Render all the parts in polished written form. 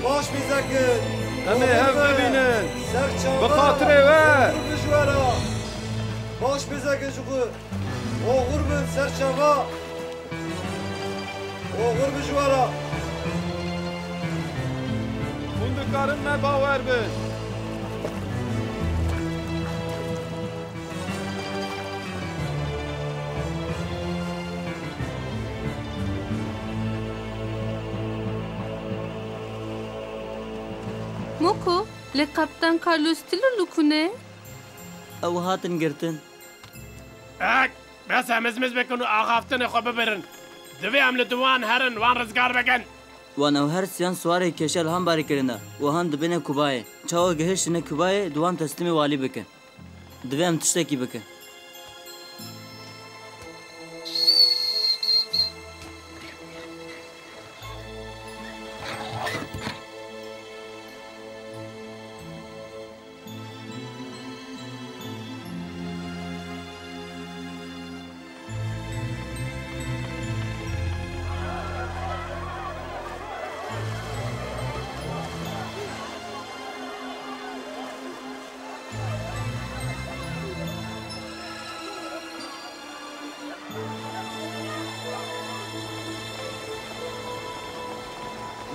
باش بیزکن همه هف ببینن سرچاوا بخاطره و بجوارا باش بیزکن جوگو اوغور بن سرچاوا اوغور بجوارا بندکارن ما باور بن موکو لقبطان کارلوس تلو لکونه او هاتن گرتن اک بس همزمز بکن و آخافتن خو ببرن دوی هم لدوان هرن وان رزگار بکن وان او هر سیان سواره کشل هم باری کرنه و هم دبینه کوبایه چاو گهشتنه کوبایه دوان تسلیم والی بکن دوی هم تشتکی بکن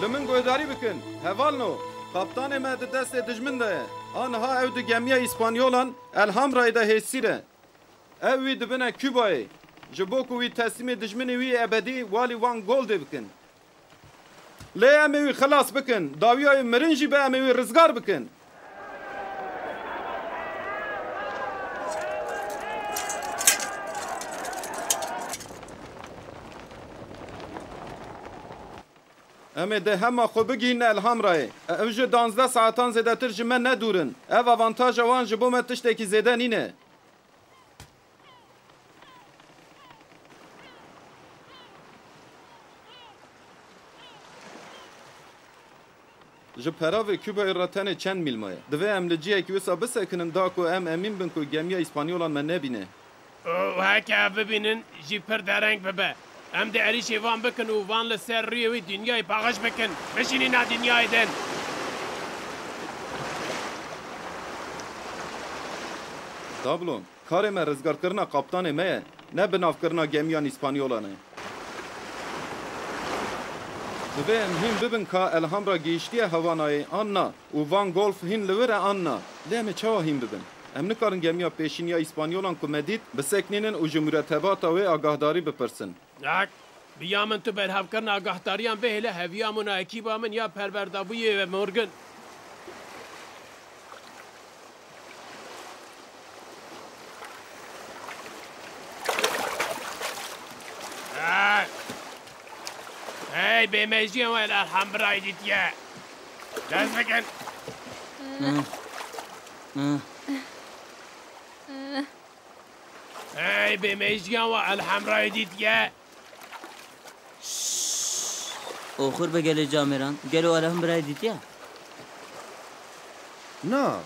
لمن گویداری بکن هوالنو قبطان ما ده دست دجمن ده آنها او ده گمیه اسپانیولان الهام رای ده هستیره او وی دبنه کوبای جبوکو وی تسلیم دجمنی وی ابدی والی وان گول ده بکن لی اموی خلاص بکن داویای مرنجی به اموی رزگار بکن امه ده همه خو بگین الهام رای او جو 12 ساعتان زیده تر جمه ندورن او اوانتاج وان جبو ما تشتکی زیده نینه جو پراوی کوبای راتن چند میل مایه دوی ام لجیه که وسا بسکنن داکو ام امین بن کو گمیه اسپانیولان من نبینه و هکا ببینن جی پر درنگ ببه ام ده عریشی وان بکن و وان لسر ریوی دنیای پاغش بکن بشینی نا دنیای دن دابلون کار ما رزگار کرنا قبطان مایه نه بناف کرنا گمیان اسپانیولانه دوی ام هین ببین که الهام را گیشتی هوانای آننا و وان گولف هین لوره آننا لیمه چاوا هین ببین ام نکارن گمیا پیشینیا اسپانیولان که مدید بسکنینن و جمهورتباتا و آگاهداری بپرسن اک بیا من تو برهف کرن آگاهداریان بهله هویامون و اکیبا من یا پروردابوی و مورگن هی بیمیجی و الارحم برای دیتیه دست بکن هی بیمیجی و الحمرای دیتیه آخر به گل جامران گلو الهم برای دیتیا نا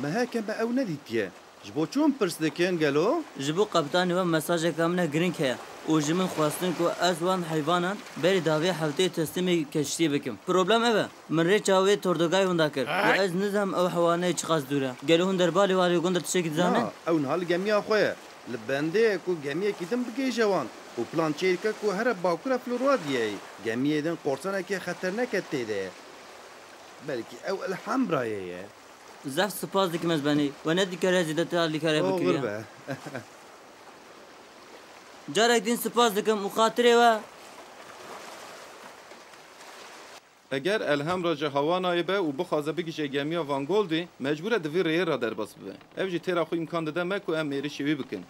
ما هکم به او ندیدیه جبو چون پرس دکن گلو جبو قبطان و مساج کامنه گرینگ هیا و جمن خواستن که از وان حیوانان بری داوی هفته تسلیمی کشتی بکم پروبلم اوه من ری چاوی تردگای هندا کر و از نظام او حوانه چقاس دوره گلو هندر بالی واری گندر تشکی زمین او نهال گمیا خواه لبنده کو گمیه کیدم بگی جوان و پلان چیرکه کو هر باکورا فلوروا دیه گمیه دن قرصانه که خطر نکته ده بلکه او الحم رایه زف سپاس دکم از بانی و ندی کاره زیده تالی کاره بکریا جارک دین سپاس دکم مخاطره و اگر الهم را جهوانای به و بخوازه بگیشه گمیا وان گولدی مجبوره دوی ریه را در بس ببه او جی تیرا خو امکان داده مکو ام میری شوی بکن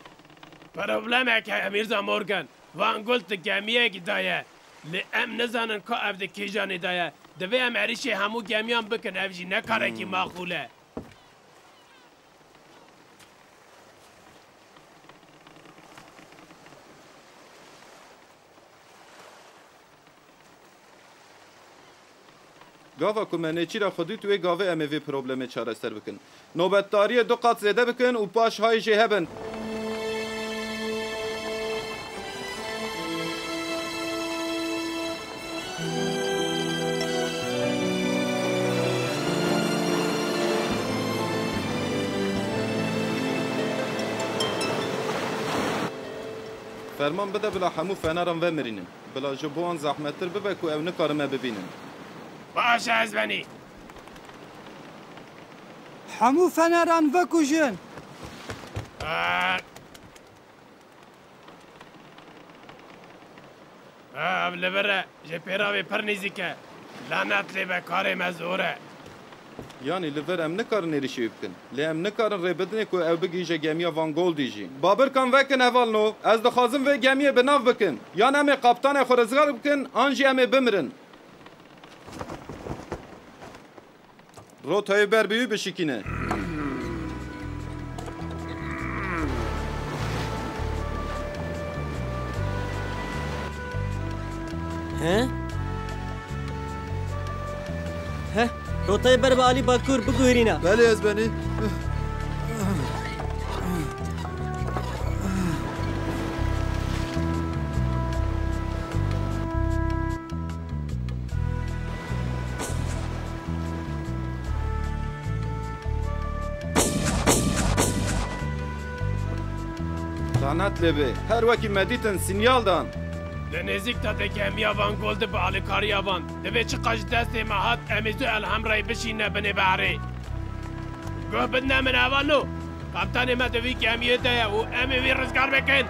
پروبلم که امیرزا مورگن وان گلت گمیه گدایه لی ام نزانن که او ده کیجانی دایه دوی ام عریشی همو گمیان بکن او جی نکاره کی ماخوله گاوا که منه چی را خودی توی گاوه امه وی پروبلم چاره سر بکن نوبتداری 2 قات زده بکن و پاش های جه هبن فرمان بده بلا همو فنران و مرینن بلا جبوان زحمتتر ببه که او نکارمه ببینن باشه از بنی هەموو فەنەران بکوژن. لبره جه پیراوی پر نزیکه لعنت لی به کار مزوره یعنی لور ام نکارن ایریشی بکن لی ام نکارن ری بدنه که او بگیجه گمیه وانگول دیجی بابر کن وکن اول نو از دخوازم و گمیه بناو بکن یا نمی قبطان خورزگار بکن آنجی امی بمرن روتای بر بیو بشکینه روتای بر به علی باکور بگو هرینا بله از بنی لعنت لبه هر وکی مدیتن سینیال دان نزیک تا گمیا وان گلد به علی کاریا وان دوی چه قاش دست مهات امیزو الهم رای بشینه بنه بحری گوه بدنه من اوانو قبطان ما دوی گمیه ده و امی وی رزگار بکن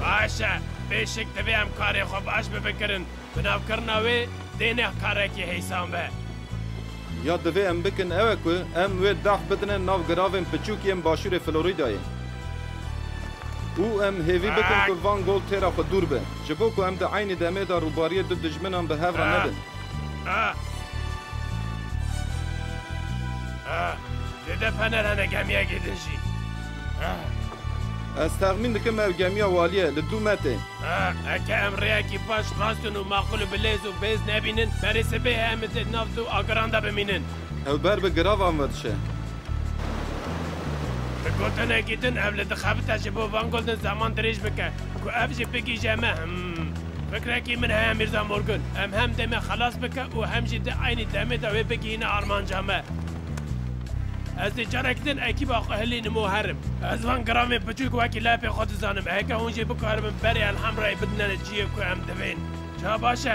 باشه بیشک دوی هم کاری خوب باش ببکرن بناو کرناوی دینه کاری که حیسان به یا دوی ام بکن اوه که ام وی دخ بدنه ناو گراوین پچوکی ام باشور فلوریدای او ام هیوی بکن که وان گول تیرا خود دور به جبو که ام ده عین دمه دا روباری دو دجمنان به هفره ندن دیده پنر هنه گمیه گیدن شی از تخمین دکم او گمیه والیه لدو مته اکه امریه کی باش راستون و معقول بلیز و بیز نبینن بری سبه همه نفت و آگرانده بمینن او بر به گراو هم ودشه بگوتنه گیدن اول دخابت جبو وانگلدن زمان دریج بکه که افجی بگی جمع فکره کی من هم میرزا مورگن هم دمه خلاص بکه و هم جده عینی دمه دوی بگی اینه آرمان جمع از جارکتن اکیب آقا هلی نمو هرم از وان گرامه بچوک وکی لاپی خود زانم اکه اونجی بکارم بری الهم رای بدنن جیه که هم دوین چه باشه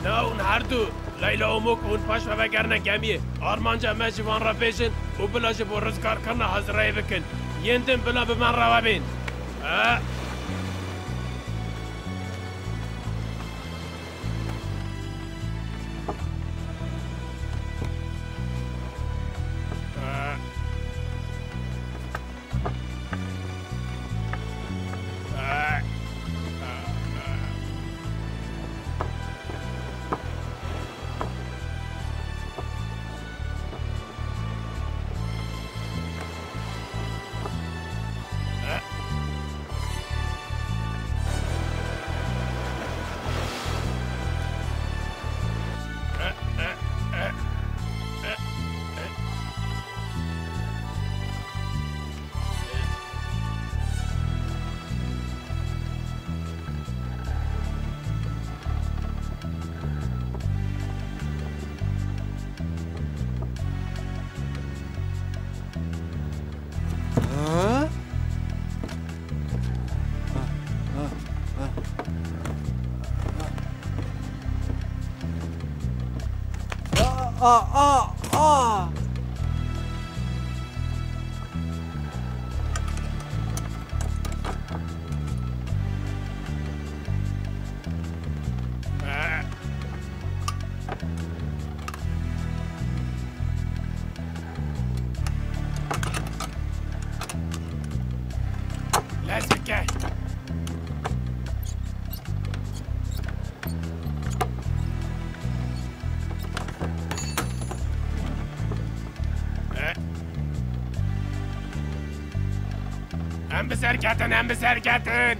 نه اون هر دو لیلا و موک اون پاش و بگرنه گمیه آرمانجا مجوان را بیشن و بلا جبو رزگار کرنه حضرای بکن یندن بلا به من روا بین هم بسرکتن هم بسرکتن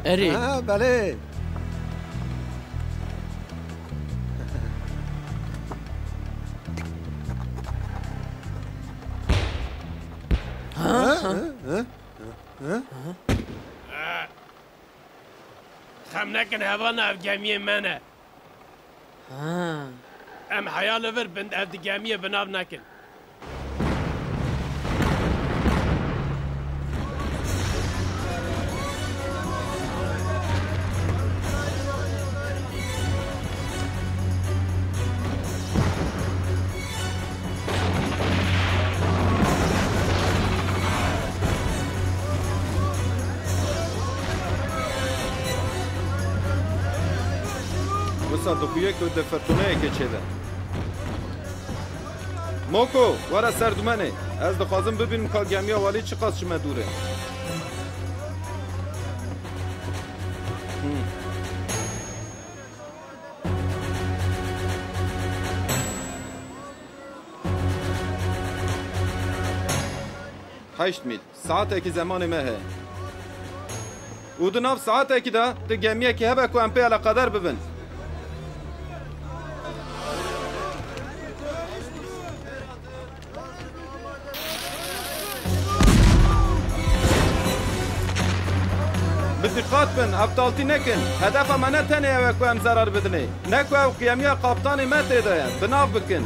اری بله خم نکن هوانا اف گمیه منه ام حیال ور بند اف دی گمیه بناو نکن وسا دخویه که دفتونه که چه ده موکو ورا سردمنه از دخوازم ببینم که گمیه والی چی قاس شما دوره هشت میل ساعته که زمان مهه و دو ناف ساعته که ده ده گمیه که هبه که امپی علا قدر ببین بدقات بن ابطالتی نکن هدف ما نه تنه او که هم ضرر بدنه نه که او قیامیه قابطان ما تیده بناف بکن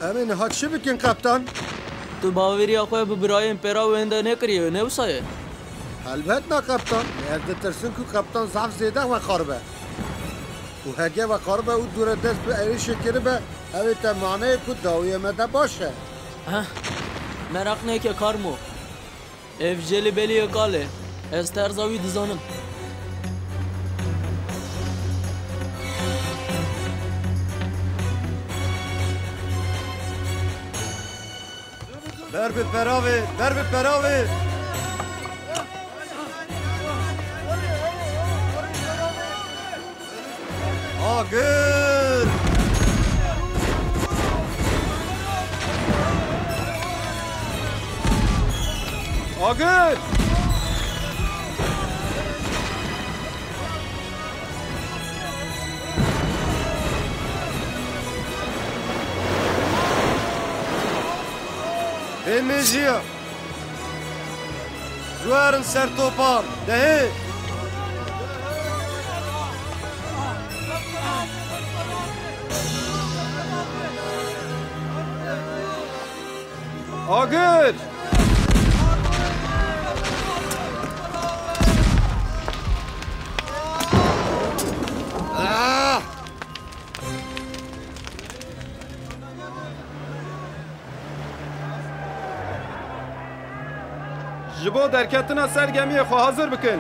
امین ها چی بکن کپتان؟ تو باوری آخواه ببرای امپرا و هنده نکریه نه وسایه البته نه کپتان از ترسن که کپتان ضعف زیده و خاربه و هگه و خاربه او دور دست به ایری شکره به اوی تمانه که داوی مده باشه مرق نه که کارمو اف جلی بلی کاله از ترزاوی دزانم بر به پراوی بر به پراوی آگر آگر Emizia Zuarın ser topan Dehi آگر جبو درکتنا سرگمی خو حاضر بکن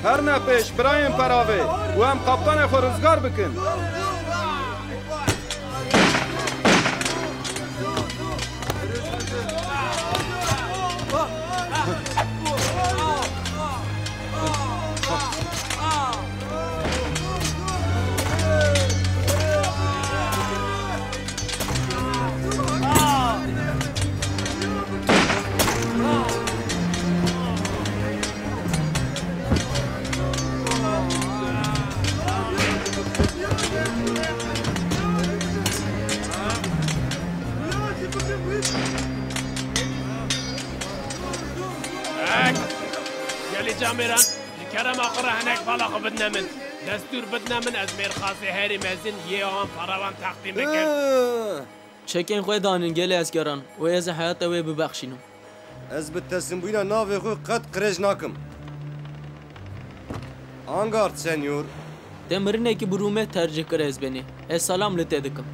هر نه پیش برایم پراوه و هم قبطان خو روزگار بکن جامران کرم آخر هنک بالا خو بدنا من دستور بدنا من از میرخاصی هری مزین یه هم فراوان تقدیم بکن چکین خوی دانین گلی اسکران و از حیات وی ببخشینو Ez bi teslimbuyla navê xwe qet qirêj nakim. Angard senyor. te mirinekî bi rûmê tercih kir ez benê ez salam li te dikim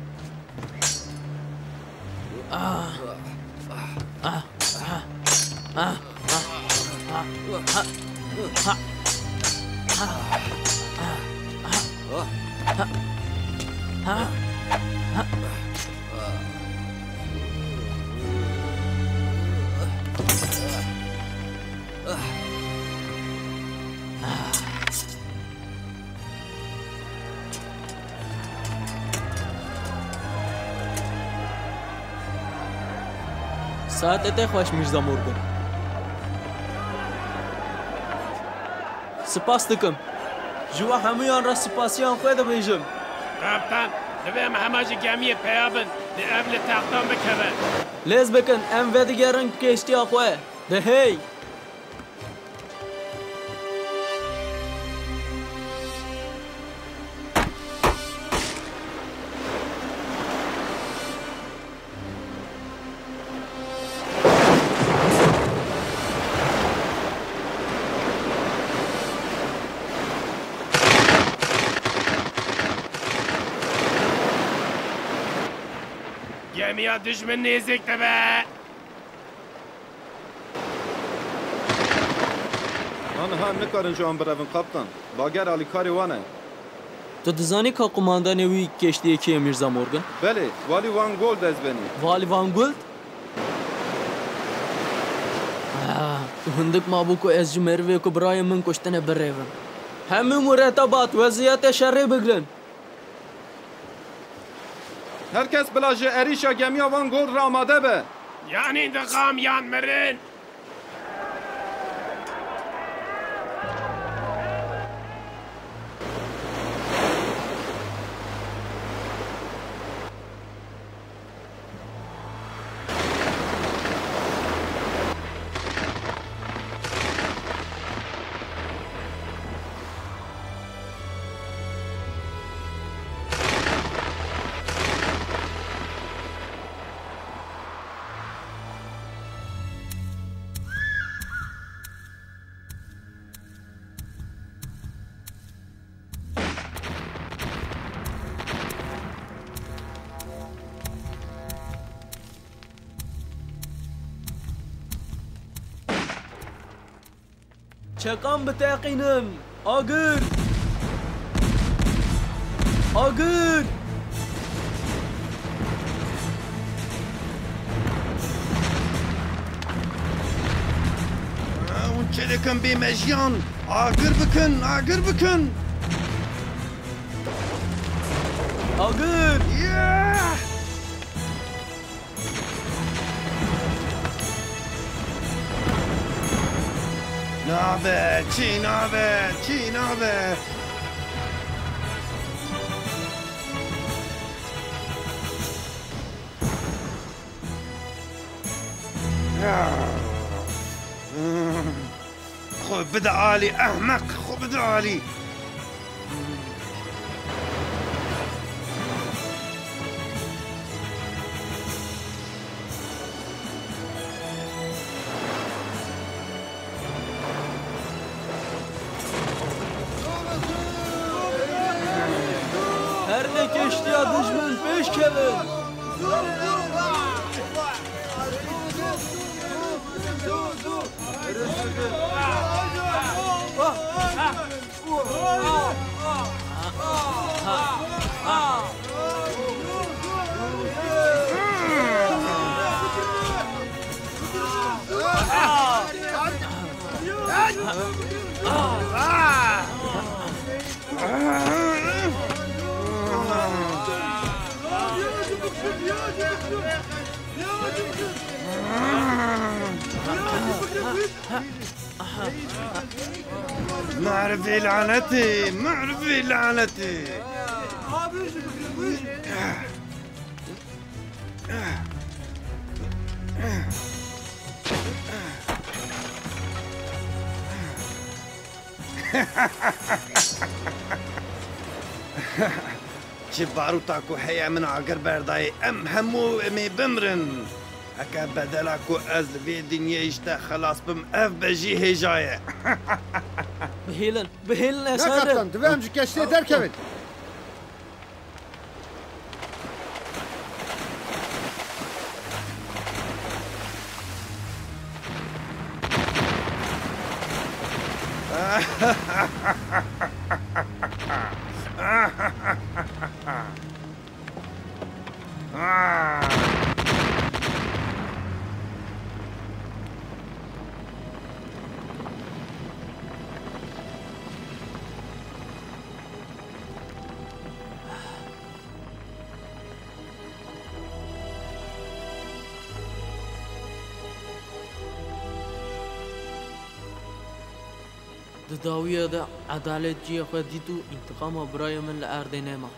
ساعتت خوش میرزا مورگان سپاس دکم جوا همویان را سپاسیان خود بیجم قبطان دویم همه جی گمیه پیابن ده اول تختان بکره لیز بکن ام و دیگرن کشتی آخواه ده هی گمیه دشمن نزدیک تبه آنها نکارن جوان برون قبطان باگر علی کاری وانه تو دزانی که قماندان وی کشتی کیه میرزا مورگان؟ بله والی وان گولد از بنی والی وان گولد؟ هندک ما بو کو از جمروی کو برای من کشتن بریون همه مرتبات وضعیت شرعی بگلن herkes بلاژ اریشا گمیا وان گولد را آماده به یعنی انتقام یان مرن چکان بتاقینن آگر آگر اون چه دکن بی مجیان آگر بکن آگر بکن آگر نابه چی نابه چی نابه خب بده عالی احمق خب بده عالی هر نکشتی دشمن پیش کلن معرفي لعنتي معرفي لعنتي چه باروتاكو هيا من عقر برداي ام همو امي بمرن هكا بدلاكو از في دنيا يشتا خلاص بم اف بجي هجايه بهیلن بهیلن نه اساره کپتان دویم جی کشتی در کبید دداویه ده عدالت جیه خود دیتو انتقام برای من لأرده نما